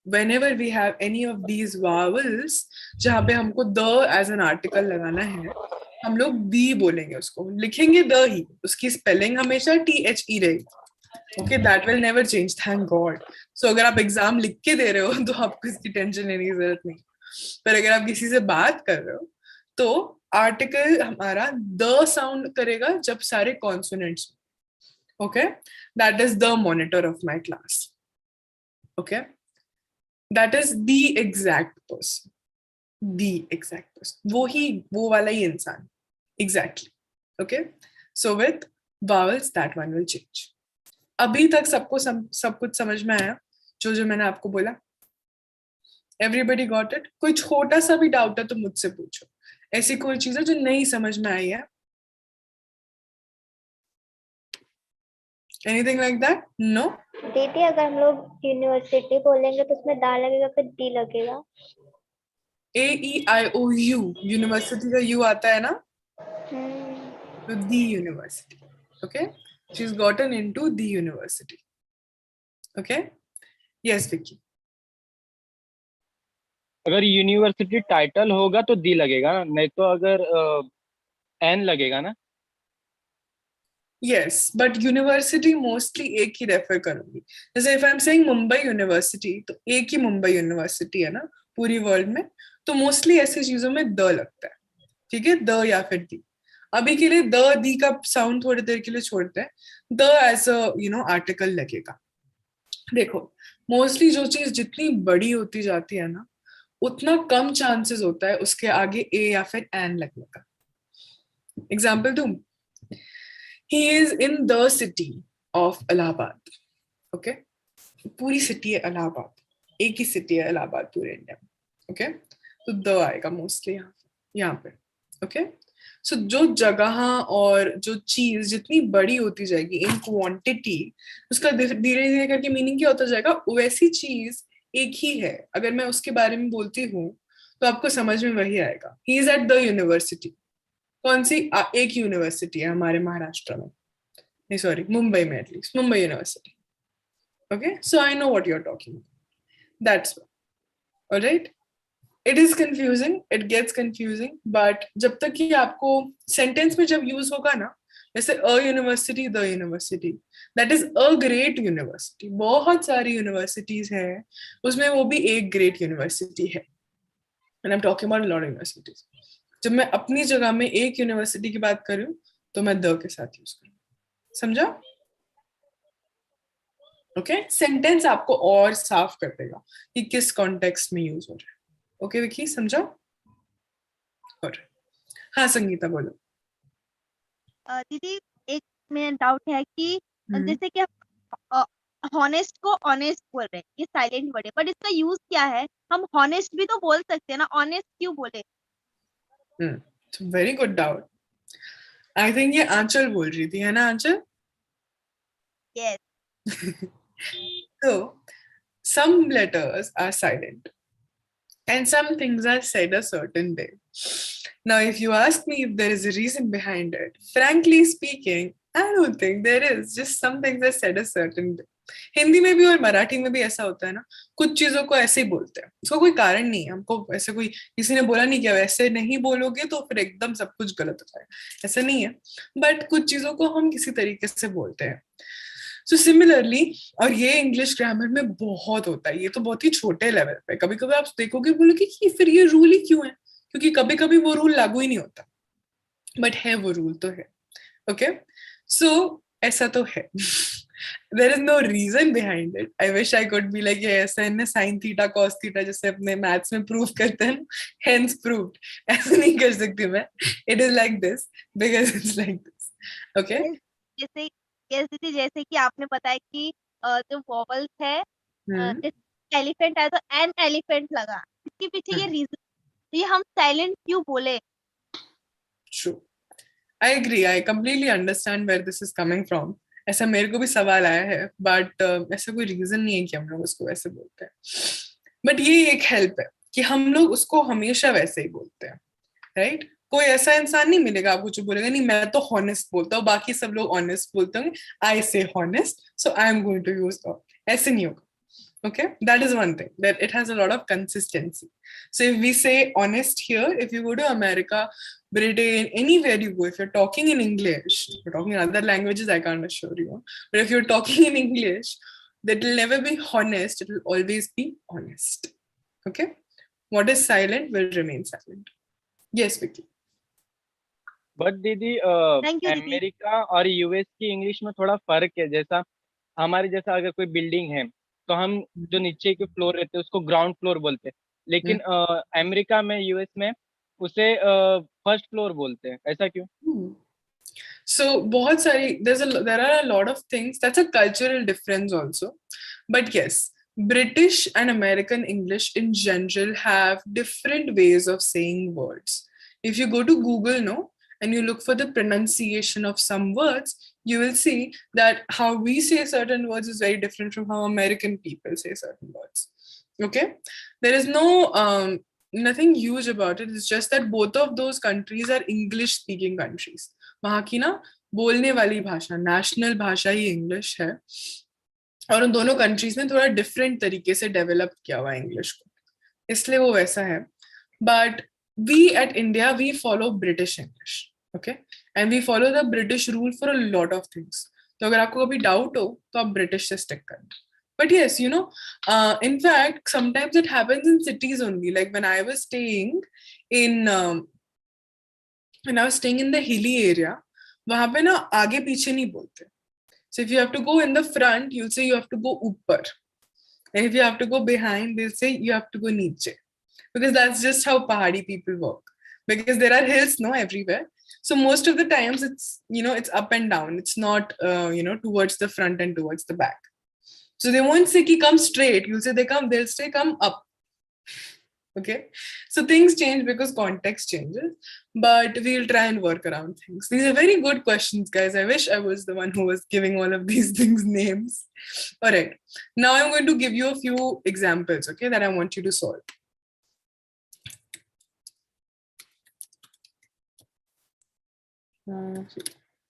whenever we have any of these vowels जहाँ पे हमको the as an article लगाना है, हम लोग दी बोलेंगे. उसको लिखेंगे द ही, उसकी स्पेलिंग हमेशा THE रहेगी. Okay, that will never change, thank God. So अगर आप एग्जाम लिख के दे रहे हो तो आपको इसकी टेंशन लेने की जरूरत नहीं. पर अगर आप किसी से बात कर रहे हो तो आर्टिकल हमारा द साउंड करेगा जब सारे consonants. Okay, that is the monitor of my class. Okay, that is the exact person. The exact person, वो वाला ही इंसान. Exactly. Okay, so with vowels that one will change. अभी तक सबको सब कुछ समझ में आया जो मैंने आपको बोला? Everybody got it? कोई छोटा सा भी डाउट है तो मुझसे पूछो. ऐसी कोई चीज है जो नहीं समझ में आई है? Anything like that? No? दीदी अगर हम लोग यूनिवर्सिटी बोलेंगे तो उसमें दा लगेगा फिर दी लगेगा. AEIOU, यूनिवर्सिटी का U आता है ना, हम्म. तो the university. Okay, she's gotten into the university. Okay, yes Vicky. अगर यूनिवर्सिटी टाइटल होगा तो दी लगेगा ना, नहीं तो अगर एन लगेगा ना. Yes, but university mostly एक ही रेफर करूंगी. जैसे if I'm saying Mumbai university, तो एक ही मुंबई यूनिवर्सिटी है ना पूरी वर्ल्ड में, तो मोस्टली ऐसी चीजों में द लगता है. ठीक है, द या फिर दी. अभी के लिए द दी का साउंड थोड़ी देर के लिए छोड़ते हैं. द एज अ आर्टिकल लगेगा. देखो, मोस्टली जो चीज जितनी बड़ी होती जाती है ना, उतना कम चांसेस होता है उसके आगे ए या फिर एन लगने का. एग्जाम्पल दूं, he is in the city of Allahabad. Okay, पूरी सिटी है इलाहाबाद, एक ही सिटी है इलाहाबाद पूरे इंडिया में. ओके, तो द आएगा मोस्टली यहाँ पे. ओके, सो जो जगह और जो चीज जितनी बड़ी होती जाएगी इन क्वांटिटी, उसका धीरे धीरे करके मीनिंग क्या होता जाएगा. वैसी चीज एक ही है, अगर मैं उसके बारे में बोलती हूँ तो आपको समझ में वही आएगा. He is at the university. कौन सी एक यूनिवर्सिटी है हमारे महाराष्ट्र में, नहीं सॉरी मुंबई में, at least Mumbai university. Okay, so I know what you are talking. That's alright. It is confusing, it gets confusing, but जब तक कि आपको सेंटेंस में जब यूज होगा ना, जैसे a university, the university, that is a great university. बहुत सारी यूनिवर्सिटीज हैं, उसमें वो भी एक ग्रेट यूनिवर्सिटी है. And I am talking about lot universities. जब मैं अपनी जगह में एक यूनिवर्सिटी की बात करूं तो मैं द के साथ यूज करूं. समझा? ओके, सेंटेंस आपको और साफ कर देगा कि किस कॉन्टेक्स्ट में यूज हो रहा है. ओके विकी, समझा? और हाँ संगीता बोलो. दीदी एक में डाउट है कि हम्म. जैसे कि हॉनेस्ट को ऑनेस्ट बोल रहे हैं, ये साइलेंट वर्ड है, बट इसका यूज क्या है? हम हॉनेस्ट भी तो बोल सकते हैं ना, ऑनेस्ट क्यों बोले? Very good doubt. I think ये आंचल बोल रही थी, है ना आंचल? Yes. So some letters are silent and some things are said a certain way. Now, if you ask me if there is a reason behind it, frankly speaking, I don't think there is. Just some things are said a certain way. Hindi में भी और मराठी में भी ऐसा होता है ना, कुछ चीजों को ऐसे ही बोलते हैं, उसका कोई कारण नहीं है. हमको ऐसे कोई किसी ने बोला नहीं कि वैसे नहीं बोलोगे तो फिर एकदम सब कुछ गलत हो जाएगा, ऐसा नहीं है. बट कुछ चीजों को हम किसी तरीके से बोलते हैं. सो सिमिलरली, और ये इंग्लिश ग्रामर में बहुत होता है, ये तो बहुत ही छोटे लेवल पे. कभी कभी आप देखोगे, बोलोगे कि फिर ये रूल ही क्यों है, क्योंकि कभी कभी वो रूल लागू ही नहीं होता, बट है वो रूल तो है. ओके, सो ऐसा तो है. There is no reason behind it. I wish I could be like ऐसा है साइन थीटा कॉस थीटा जैसे अपने मैथ्स में प्रूव करते हैं, हेंस प्रूव्ड. ऐसा नहीं कर सकती मैं. It is like this because it's like this. Okay, जैसे यस दीदी, जैसे कि आपने बताया कि जो वॉवल्स है, जैसे एलिफेंट है तो एन एलिफेंट लगा, इसके पीछे ये रीजन, ये हम साइलेंट क्यों बोले? True. I agree, I completely understand where this is coming from. ऐसा मेरे को भी सवाल आया है, बट ऐसा कोई रीजन नहीं है कि हम लोग उसको वैसे बोलते हैं. बट ये एक हेल्प है कि हम लोग उसको हमेशा वैसे ही बोलते हैं, राइट? कोई ऐसा इंसान नहीं मिलेगा आपको जो बोलेगा नहीं मैं तो हॉनेस्ट बोलता हूँ, बाकी सब लोग ऑनेस्ट बोलते होंगे, I say honest so I am going to use. ऐसे नहीं होगा. Okay, that is one thing, that it has a lot of consistency. So if we say honest here, if you go to America, Britain, anywhere you go, if you're talking in English, if you're talking in other languages, I can't assure you, but if you're talking in English, that will never be honest, it will always be honest. Okay, what is silent will remain silent. Yes Vicky. But दीदी thank you दीदी. America और US की English में थोड़ा फर्क है. जैसा हमारे जैसा अगर कोई बिल्डिंग है तो हम जो नीचे के फ्लोर रहते हैं उसको ग्राउंड फ्लोर बोलते हैं, लेकिन अमेरिका में यूएस में उसे फर्स्ट फ्लोर बोलते हैं. ऐसा क्यों? So बहुत सारी there are a lot of things. That's a cultural difference also. But yes, British and American English in general have different ways of saying words. If you go to Google, no, and you look for the pronunciation of some words, you will see that how we say certain words is very different from how American people say certain words. Okay, there is no nothing huge about it. It's just that both of those countries are English speaking countries. वहाँ की ना बोलने वाली भाषा, national भाषा ही English है, और उन दोनों कंट्रीज में थोड़ा डिफरेंट तरीके से डेवलप किया हुआ है इंग्लिश को, इसलिए वो वैसा है. But we at India we follow British English, okay, and we follow the British rule for a lot of things. तो अगर आपको कभी डाउट हो तो आप ब्रिटिश से स्टिक करें. But yes, you know, in fact, sometimes it happens in cities only. Like when I was staying in the hilly area, वहाँ पे ना आगे पीछे नहीं बोलते. So if you have to go in the front, you'll say you have to go upar. And if you have to go behind, they'll say you have to go niche. Because that's just how Pahadi people work. Because there are hills, no, everywhere. So most of the times it's, you know, it's up and down. It's not, you know, towards the front and towards the back. So they won't say ki come straight. You'll say they'll say come up. Okay. So things change because context changes, but we'll try and work around things. These are very good questions, guys. I wish I was the one who was giving all of these things names. All right. Now I'm going to give you a few examples, okay, that I want you to solve.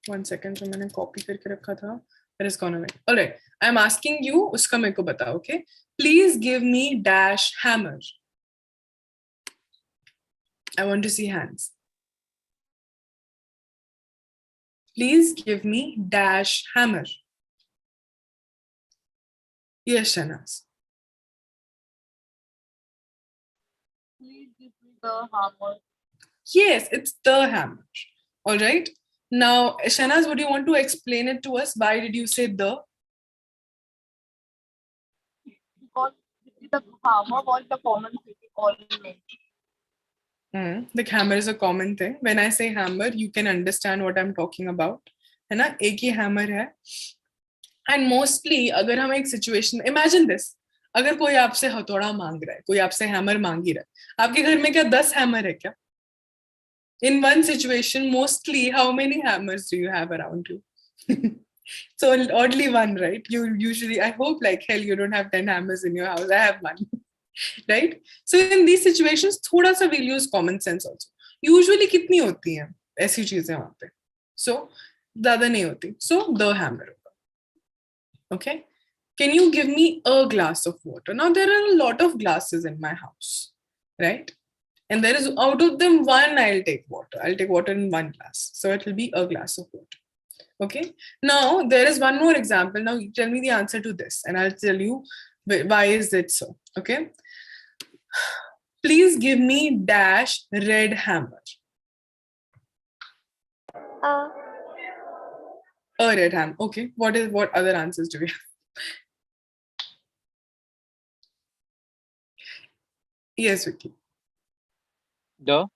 One second. So मैंने copy करके रखा था. It has gone away. All right. I'm asking you, उसका मेरे को बताओ, okay? Please give me dash hammer. I want to see hands. Please give me dash hammer. Yes, Shanaz. Please give me the hammer. Yes, it's the hammer. All right. Now, Shanaz, would you want to explain it to us? Why did you say the? Because the hammer was the common thing all men. The hammer is a common thing. When I say hammer, you can understand what I'm talking about. है ना? एक ही hammer है. And mostly, अगर हम एक situation, imagine this. अगर कोई आपसे हथौड़ा मांग रहा है, कोई आपसे hammer मांग ही रहा है, आपके घर में क्या 10 hammer है क्या? In one situation, mostly, how many hammers do you have around you? So oddly one, right? You usually, I hope like hell you don't have 10 hammers in your house. I have one. Right? So in these situations, थोड़ा सा we'll use common sense also. Usually कितनी होती हैं ऐसी चीजें वहाँ पे? So ज़्यादा नहीं होती. So the hammer. Okay. Can you give me a glass of water? Now there are a lot of glasses in my house, right? And there is out of them one I'll take water. I'll take water in one glass. So it will be a glass of water. Okay. Now there is one more example. Now tell me the answer to this and I'll tell you why is it so. Okay. Please give me dash red hammer. A red hammer. Okay. What other answers do we have? Yes, Vicky. The.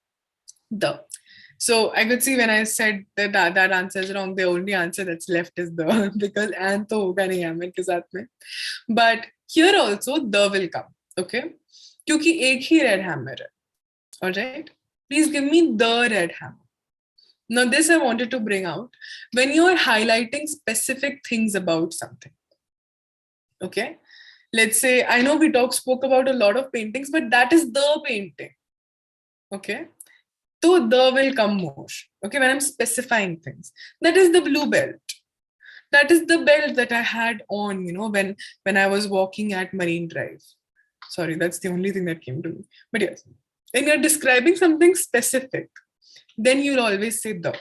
So I could see when I said that answer is wrong, the only answer that's left is the, because and to hoga nahi hammer ke saath mein. But here also the will come, okay? Kyunki ek hi red hammer hai. All right? Please give me the red hammer. Now this I wanted to bring out when you're highlighting specific things about something. Okay? Let's say, I know we spoke about a lot of paintings, but that is the painting. Okay? So the will come more. Okay, when I'm specifying things. That is the blue belt. That is the belt that I had on, you know, when I was walking at Marine Drive. Sorry, that's the only thing that came to me. But yes, when you're describing something specific, then you'll always say the.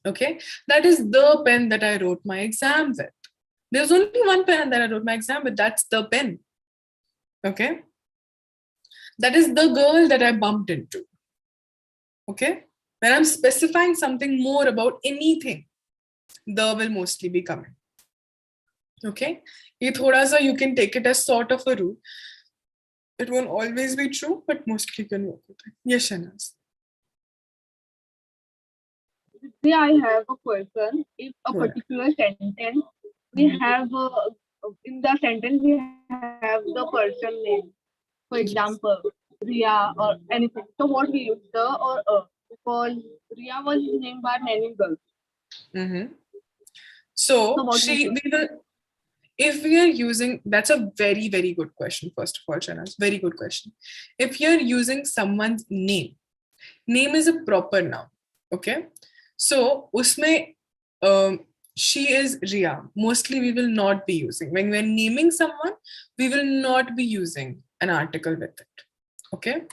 Okay, that is the pen that I wrote my exam with. There's only one pen that I wrote my exam with. That's the pen. Okay, that is the girl that I bumped into. Okay, when I'm specifying something more about anything, the will mostly be coming. Okay, ye thoda sa you can take it as sort of a rule. It won't always be true, but mostly can work with it. Yes, Shanaz. Say I have a question. If a particular sentence we have in the sentence we have the person name. For example, Ria or anything. So what we use, the or a? Because Ria was named by many girls. So what we will, if we are using, that's a very, very good question, first of all, Shahnaz, very good question. If you're using someone's name is a proper noun, okay? So usme she is Ria. Mostly we will not be using. When we're naming someone, we will not be using an article with it, okay?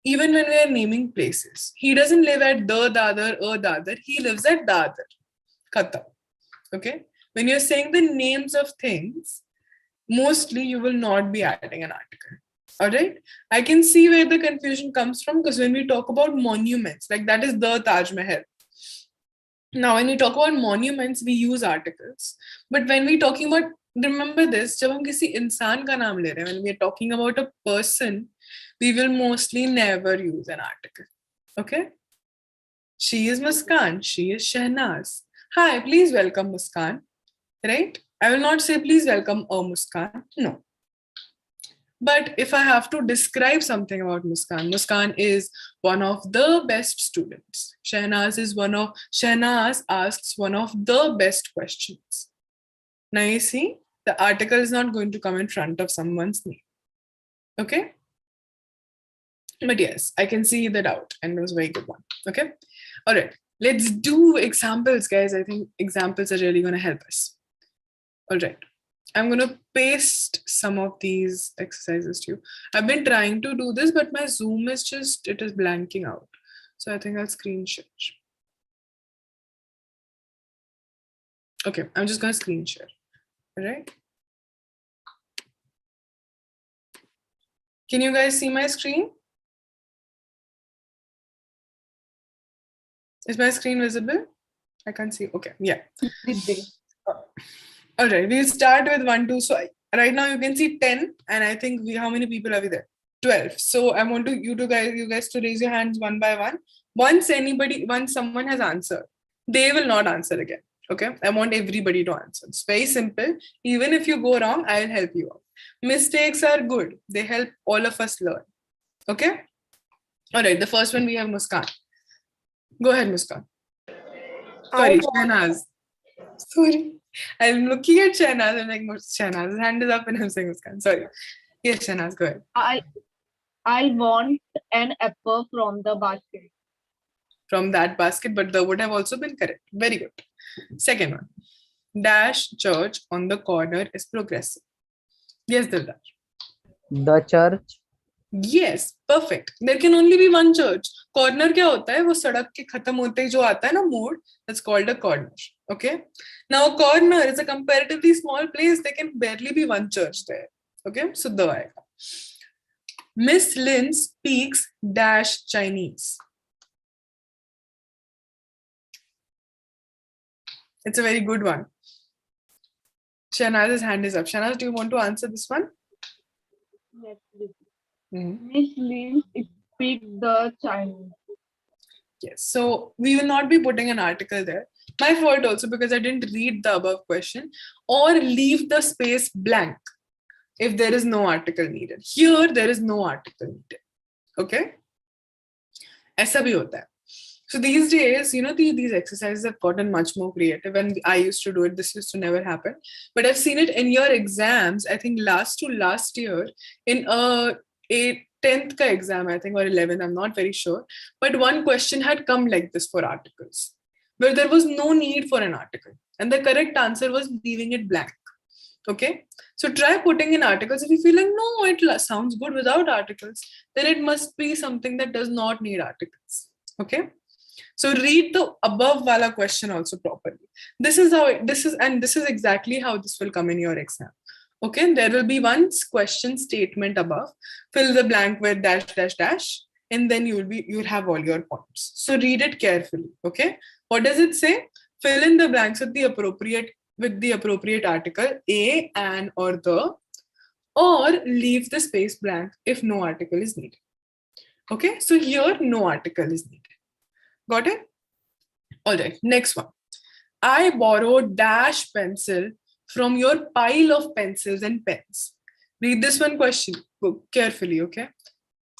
Even when we are naming places. He doesn't live at the Dadar, a Dadar. He lives at Dadar. Khatam. Okay? When you're saying the names of things, mostly you will not be adding an article. All right? I can see where the confusion comes from, because when we talk about monuments, like that is the Taj Mahal. Now, when we talk about monuments, we use articles. But when we're talking about, remember this, जब हम किसी इंसान का नाम ले रहे हैं, when we are talking about a person, we will mostly never use an article. Okay? She is Muskan. She is Shahnaz. Hi, please welcome Muskan. Right? I will not say please welcome a Muskan. No. But if I have to describe something about Muskan, Muskan is one of the best students. Shahnaz asks one of the best questions. Now you see, the article is not going to come in front of someone's name. Okay? But yes, I can see the doubt, and it was a very good one. Okay? All right. Let's do examples, guys. I think examples are really going to help us. All right. I'm going to paste some of these exercises to you. I've been trying to do this, but my Zoom is just, it is blanking out. So I think I'll screen share. Okay, I'm just going to screen share. All right. Can you guys see my screen? Is my screen visible? I can't see. Okay, yeah. All right, we'll start with 1, 2. So right now you can see 10, and I think how many people are we there? 12. So I want you guys to raise your hands one by one. Once someone has answered, they will not answer again. Okay, I want everybody to answer. It's very simple. Even if you go wrong, I'll help you out. Mistakes are good. They help all of us learn. Okay. All right. The first one we have Muskan. Go ahead, Muskan. Sorry, Shahnaz. Sorry. I'm looking at Shahnaz. I'm like, Shahnaz's hand is up and I'm saying Muskan. Sorry. Yes, Shahnaz, go ahead. I want an apple from the basket. From that basket, but the would have also been correct. Very good. Second one. Dash church on the corner is progressive. Yes, Dildar. The church. Yes, perfect. There can only be one church. Corner क्या होता है? वो सड़क के खत्म होते ही जो आता है ना मोड़, that's called a corner. Okay. Now a corner is a comparatively small place. There can barely be one church there. Okay. So the आएगा. Miss Lin speaks dash Chinese. It's a very good one. Shahnaz's hand is up. Shahnaz, do you want to answer this one? Yes, please. Miss Lin speaks the Chinese. Yes. So we will not be putting an article there. My fault also, because I didn't read the above question. Or leave the space blank if there is no article needed. Here, there is no article needed. Okay? ऐसा भी होता है. So these days, these exercises have gotten much more creative. When I used to do it, this used to never happen. But I've seen it in your exams, I think last year, in a 10th ka exam, I think, or 11th, I'm not very sure. But one question had come like this for articles, where there was no need for an article. And the correct answer was leaving it blank. Okay? So try putting in articles. If you feel like, no, it sounds good without articles, then it must be something that does not need articles. Okay? So read the above wala question also properly. This is exactly how this will come in your exam. Okay, there will be one question statement above. Fill the blank with dash dash dash, and then you'll have all your points. So read it carefully. Okay, what does it say? Fill in the blanks with the appropriate article, a, an, or the, or leave the space blank if no article is needed. Okay, so here no article is needed. Got it? All right, next one. I borrowed dash pencil from your pile of pencils and pens. Read this one question carefully, okay?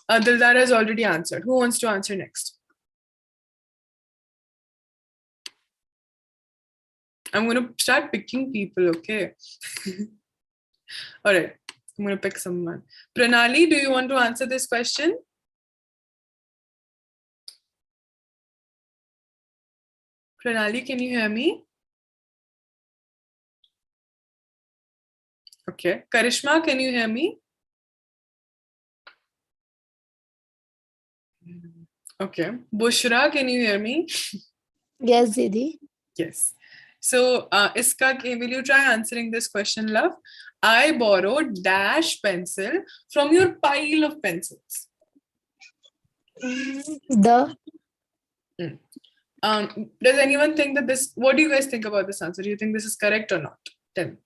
Dildar has already answered. Who wants to answer next? I'm going to start picking people, okay? All right. I'm going to pick someone. Pranali, do you want to answer this question? Pranali, can you hear me? Okay. Karishma, can you hear me? Okay. Bushra, can you hear me? Yes, Didi. Yes. So, Iska, will you try answering this question, love? I borrowed dash pencil from your pile of pencils. The Does anyone think that this, what do you guys think about this answer? Do you think this is correct or not? Tell me.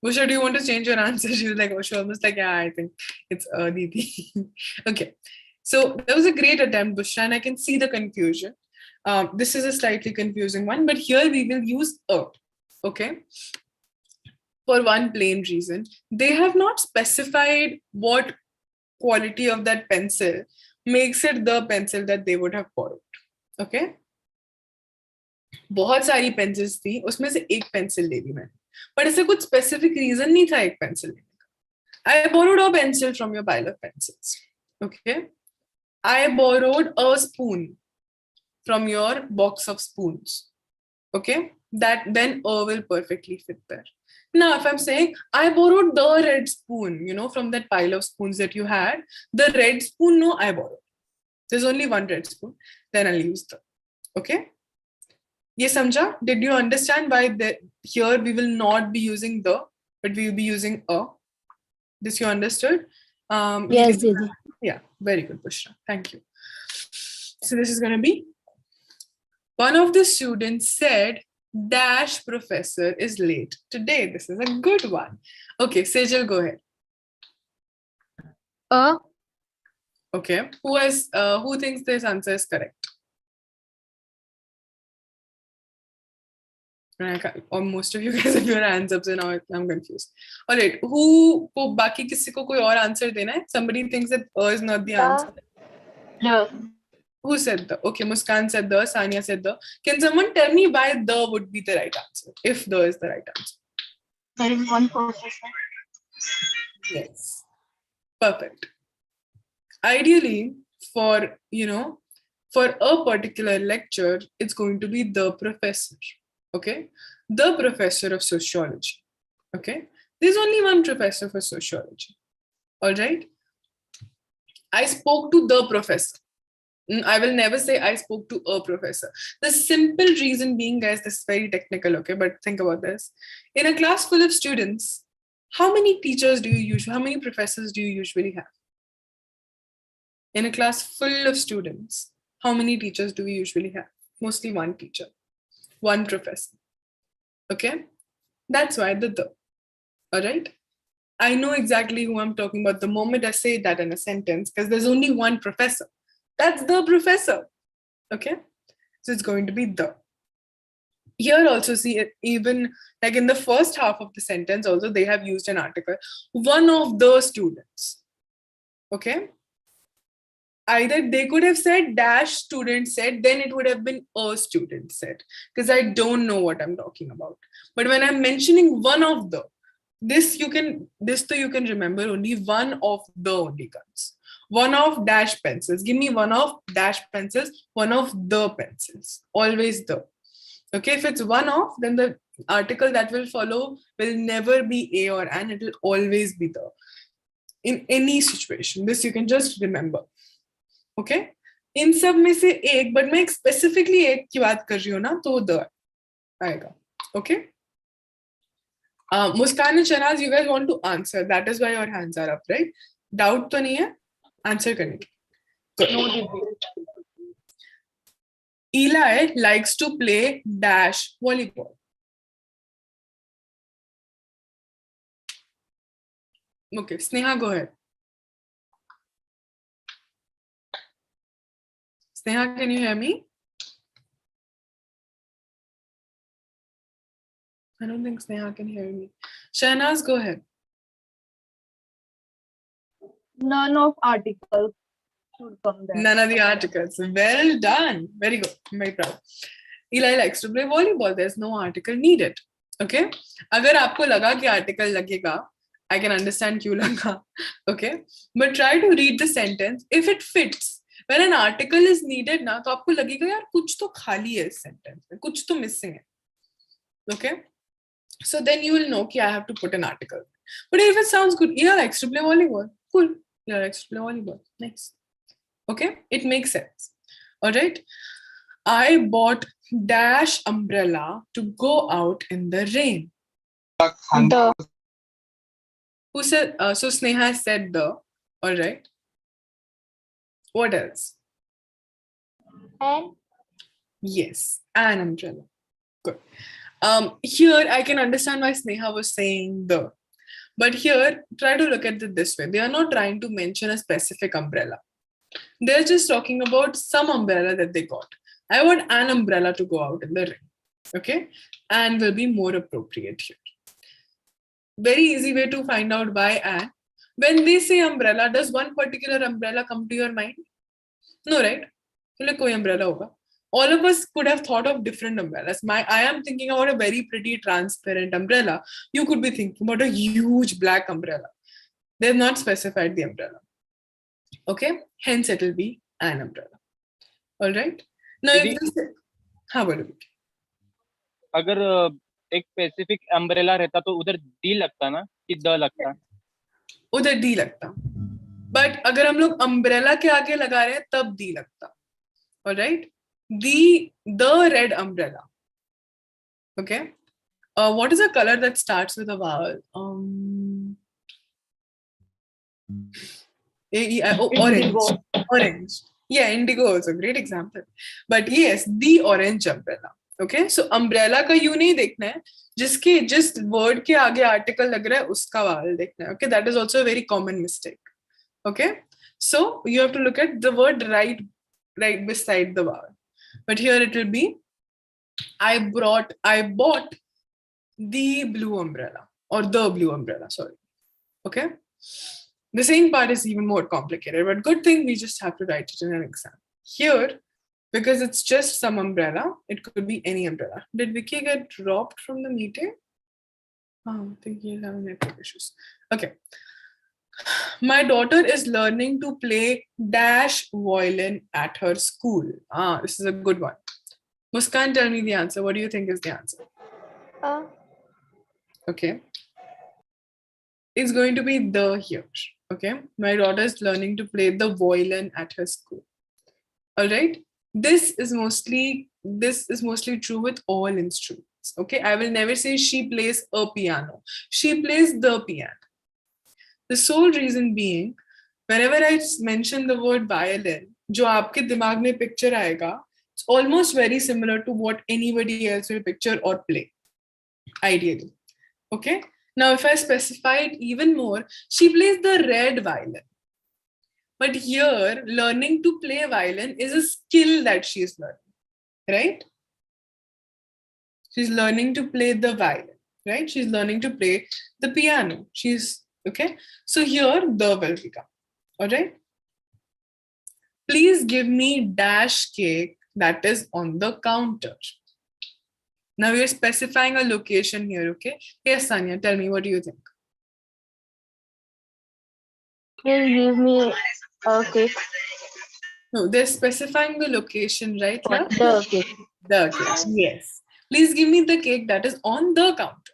Busha, do you want to change your answer? She was like, oh, she almost like, yeah, I think it's Didi. Okay. So that was a great attempt, Busha, and I can see the confusion. This is a slightly confusing one, but here we will use a. Okay. For one plain reason, they have not specified what quality of that pencil makes it the pencil that they would have borrowed. Okay. बहुत सारी pencils थी, उसमें से एक pencil ले ली मैंने, पर ऐसे कुछ स्पेसिफिक रीजन नहीं था एक पेंसिल लेने का. I borrowed a pencil from your pile of pencils. Okay. I borrowed a spoon from your box of spoons. Okay. That then A will perfectly fit there. Now, if I'm saying I borrowed the red spoon, you know, from that pile of spoons that you had, the red spoon, no, I borrowed. There's only one red spoon. Then I'll use the. Okay. Yes, Samja, did you understand why here we will not be using the, but we will be using a? This you understood? yes, Didi. Yeah, very good, Bushra. Thank you. So this is going to be, one of the students said, dash professor is late today. This is a good one. Okay, Sejal, go ahead. Okay, who thinks this answer is correct? Or most of you guys have your hands up, so now I'm confused. All right, who ko baki kisi ko koi aur answer dena hai? Somebody thinks that A is not the answer. Yeah. Who said the? Okay, Muskan said the, Sania said the. Can someone tell me why the would be the right answer, if the is the right answer? There is one professor. Yes. Perfect. Ideally, for, you know, for a particular lecture, it's going to be the professor. Okay, the professor of sociology. Okay, there's only one professor for sociology. All right, I spoke to the professor. I will never say I spoke to a professor. The simple reason being, guys, this is very technical, okay, but think about this. In a class full of students, how many teachers do you usually, how many professors do you usually have? In a class full of students, how many teachers do we usually have? Mostly one teacher. One professor. Okay, that's why the. All right, I know exactly who I'm talking about the moment I say that in a sentence, because there's only one professor. That's the professor. Okay, so it's going to be the. Here also, see, even like in the first half of the sentence, also they have used an article. One of the students. Okay. Either they could have said dash student said, then it would have been a student said, because I don't know what I'm talking about. But when I'm mentioning one of the, this you can remember only one of the only comes. One of dash pencils. Give me one of dash pencils, one of the pencils. Always the. Okay, if it's one of, then the article that will follow will never be a or an, it will always be the. In any situation, this you can just remember. Okay in सब में से एक, but मैं specifically एक की बात कर रही हूँ ना, तो द आएगा. Okay Muskan and Shahnaz, you guys want to answer, that is why your hands are up, right? Doubt तो नहीं है आंसर करने की? Eli likes to play dash volleyball. Okay, Sneha, go ahead. Sneha, can you hear me? I don't think Sneha can hear me. Shahnaz, go ahead. None of articles should come there. None of the articles. Well done. Very good. I'm very proud. Eli likes to play volleyball. There's no article needed. Okay? अगर आपको लगा कि article लगेगा, I can understand क्यों लगा. Okay? But try to read the sentence. If it fits, when an article is needed ना, तो आपको लगेगा यार कुछ तो खाली है इस sentence में, कुछ तो missing है. Okay? So then you will know कि I have to put an article. But if it sounds good, Eli likes to play volleyball. Cool. Eli likes to play volleyball. Nice. Okay? It makes sense. All right? I bought dash umbrella to go out in the rain. The. Who said? So Sneha said the. All right. What else? And Yes, an umbrella. Good. Here I can understand why Sneha was saying the. But here, try to look at it this way. They are not trying to mention a specific umbrella. They're just talking about some umbrella that they got. I want an umbrella to go out in the rain. Okay? And will be more appropriate here. Very easy way to find out why and. When they say umbrella, does one particular umbrella come to your mind? No, right? Like koi umbrella hoga. All of us could have thought of different umbrellas. I am thinking about a very pretty transparent umbrella. You could be thinking about a huge black umbrella. They have not specified the umbrella. Okay? Hence it will be an umbrella. All right? Now if this is... हाँ बोलो. अगर एक specific umbrella रहता तो उधर D लगता ना कि द लगता? उधर डी लगता. बट अगर हम लोग अम्ब्रेला के आगे लगा रहे हैं तब डी लगता. All right? The red umbrella. Okay? What is a color that starts with a vowel? Orange. Orange. Yeah, indigo also great example. But yes, the orange umbrella. Okay, so umbrella का you नहीं देखना है, जिसके जिस word के आगे article लग रहा है उसका vowel देखना है. Okay, that is also a very common mistake. Okay, so you have to look at the word right beside the vowel. But here it will be, I bought the blue umbrella or the blue umbrella. Sorry. Okay. The same part is even more complicated, but good thing we just have to write it in an exam. Here, because it's just some umbrella, it could be any umbrella. Did Vicky get dropped from the meeting? Oh, I think he's having network issues. Okay. My daughter is learning to play dash violin at her school. This is a good one. Muskan, tell me the answer. What do you think is the answer? Okay. It's going to be the here. Okay. My daughter is learning to play the violin at her school. All right. This is mostly true with all instruments. Okay. I will never say she plays a piano. She plays the piano. The sole reason being, whenever I mention the word violin, जो आपके दिमाग में picture आएगा, it's almost very similar to what anybody else will picture or play, ideally. Okay. Now, if I specify it even more, she plays the red violin. But here, learning to play violin is a skill that she's learning, right? She's learning to play the violin, right? She's learning to play the piano. Okay. So here, the will become. All right. Please give me dash cake that is on the counter. Now we are specifying a location here, okay? Yes, Sanya, tell me, what do you think? Please give me a cake. No, they're specifying the location, right? Now? The cake. The cake, yes. Please give me the cake that is on the counter.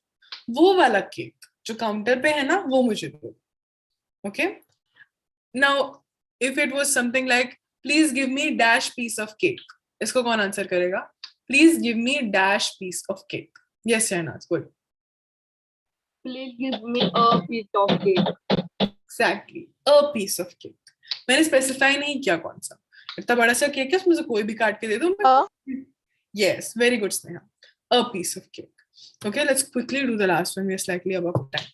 वो वाला cake जो counter पे है ना, वो मुझे दो. Okay? Now, if it was something like, please give me dash piece of cake. इसको कौन answer करेगा? Please give me dash piece of cake. Yes, Shahnaz, good. Please give me a piece of cake. Exactly, a piece of cake. मैंने specify नहीं किया कौन सा. इतना बड़ा सा cake है, उसमें से कोई भी काट के दे दो. Yes, very good, Sneha. A piece of cake. Okay, let's quickly do the last one. We are slightly above time.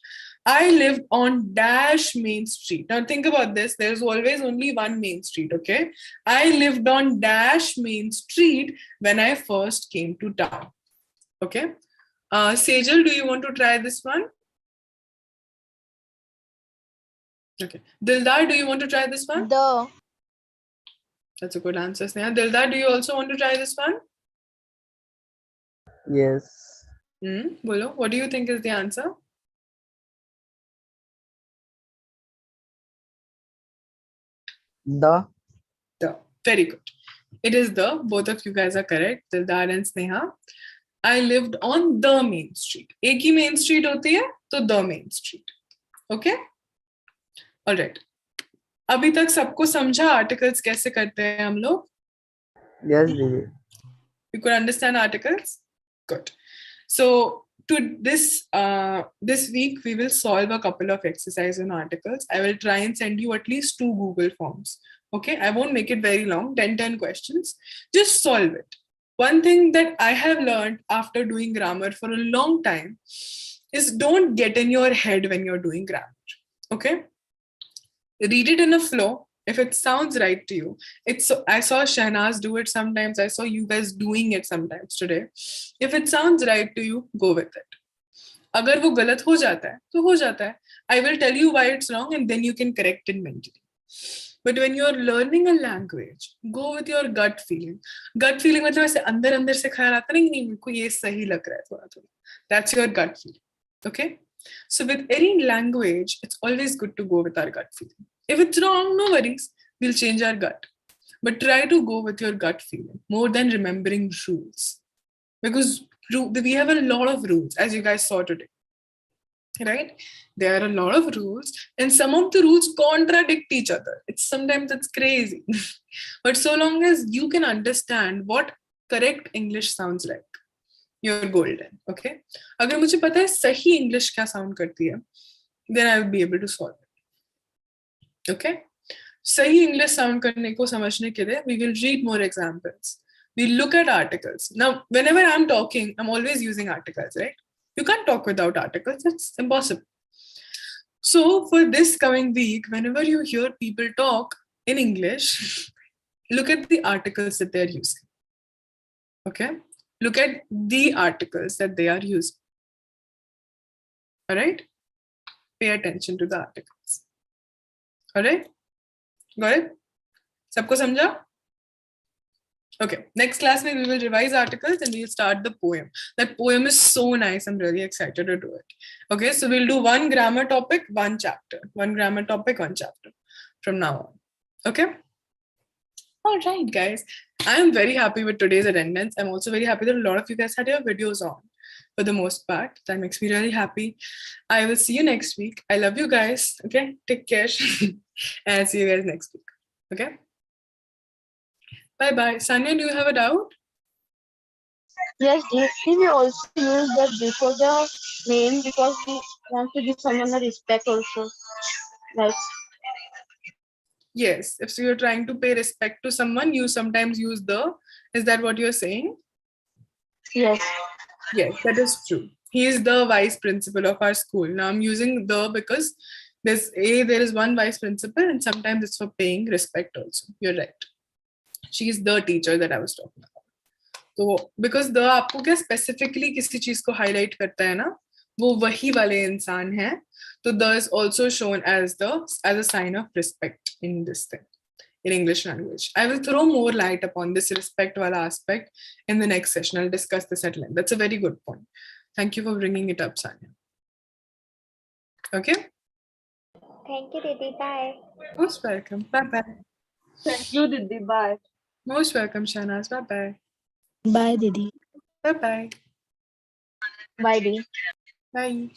I lived on dash main street. Now think about this. There's always only one main street, okay? I lived on dash main street when I first came to town. Okay? Sejal, do you want to try this one? Okay. Dildar, do you want to try this one? The. That's a good answer, Sneha. Dildar, do you also want to try this one? Yes. Bolo, what do you think is the answer? The. The. Very good. It is the. Both of you guys are correct. Dildar and Sneha. I lived on the main street. एक ही main street होती है, तो the main street. Okay? All right. अभी तक सबको समझा articles कैसे करते हैं हम लोग? Yes, दीदी. You could understand articles? Good. So to this week we will solve a couple of exercises on articles. I will try and send you at least 2 Google forms. Okay, I won't make it very long, 10 questions. Just solve it. One thing that I have learned after doing grammar for a long time is don't get in your head when you're doing grammar. Okay, read it in a flow. If it sounds right to you, I saw Shahnaz do it sometimes. I saw you guys doing it sometimes today. If it sounds right to you, go with it. अगर वो गलत हो जाता है, तो हो जाता है. I will tell you why it's wrong and then you can correct it mentally. But when you're learning a language, go with your gut feeling. Gut feeling मतलब ऐसे अंदर से ख्याल आता नहीं मेरे को ये सही लग रहा है थोड़ा. That's your gut feeling. Okay? So with any language, it's always good to go with our gut feeling. If it's wrong, no worries. We'll change our gut. But try to go with your gut feeling more than remembering rules. Because we have a lot of rules, as you guys saw today. Right? There are a lot of rules, and some of the rules contradict each other. Sometimes it's crazy. But so long as you can understand what correct English sounds like, you're golden. Okay? अगर मुझे पता है सही English क्या sound करती है, then I will be able to solve it. Okay? सही English sound करने को समझने के लिए we will read more examples. We look at articles. Now, whenever I'm talking, I'm always using articles, right? You can't talk without articles. That's impossible. So for this coming week, whenever you hear people talk in English, look at the articles that they're using. Okay? Look at the articles that they are using. All right? Pay attention to the articles. All right? Got it? Sabko samjha? Okay, next class we will revise articles and we'll start the poem. That poem is so nice. I'm really excited to do it. Okay, so we'll do one grammar topic, one chapter. One grammar topic, one chapter from now on. Okay? All right, guys. I am very happy with today's attendance. I'm also very happy that a lot of you guys had your videos on for the most part. That makes me really happy. I will see you next week. I love you guys. Okay, take care. And I'll see you guys next week. Okay? Bye-bye. Sanya, do you have a doubt? Yes, we also use that before the name because we want to give someone a respect also. Like, yes, if you're trying to pay respect to someone, you sometimes use the. Is that what you're saying? yes. Yes, that is true. He is the vice principal of our school. Now I'm using the because there is one vice principal and sometimes it's for paying respect also. You're right. She is the teacher that I was talking about. So because the आपको क्या specifically किसी चीज को highlight करता है ना, वो वही वाले इंसान हैं. So the is also shown as a sign of respect in this thing, in English language. I will throw more light upon this respect wala aspect in the next session. I'll discuss this at length. That's a very good point. Thank you for bringing it up, Sanya. Okay? Thank you, Didi. Bye. Most welcome. Bye-bye. Thank you, Didi. Bye. Most welcome, Shahnaz. Bye-bye. Bye, Didi. Bye-bye. Bye, Didi. Bye.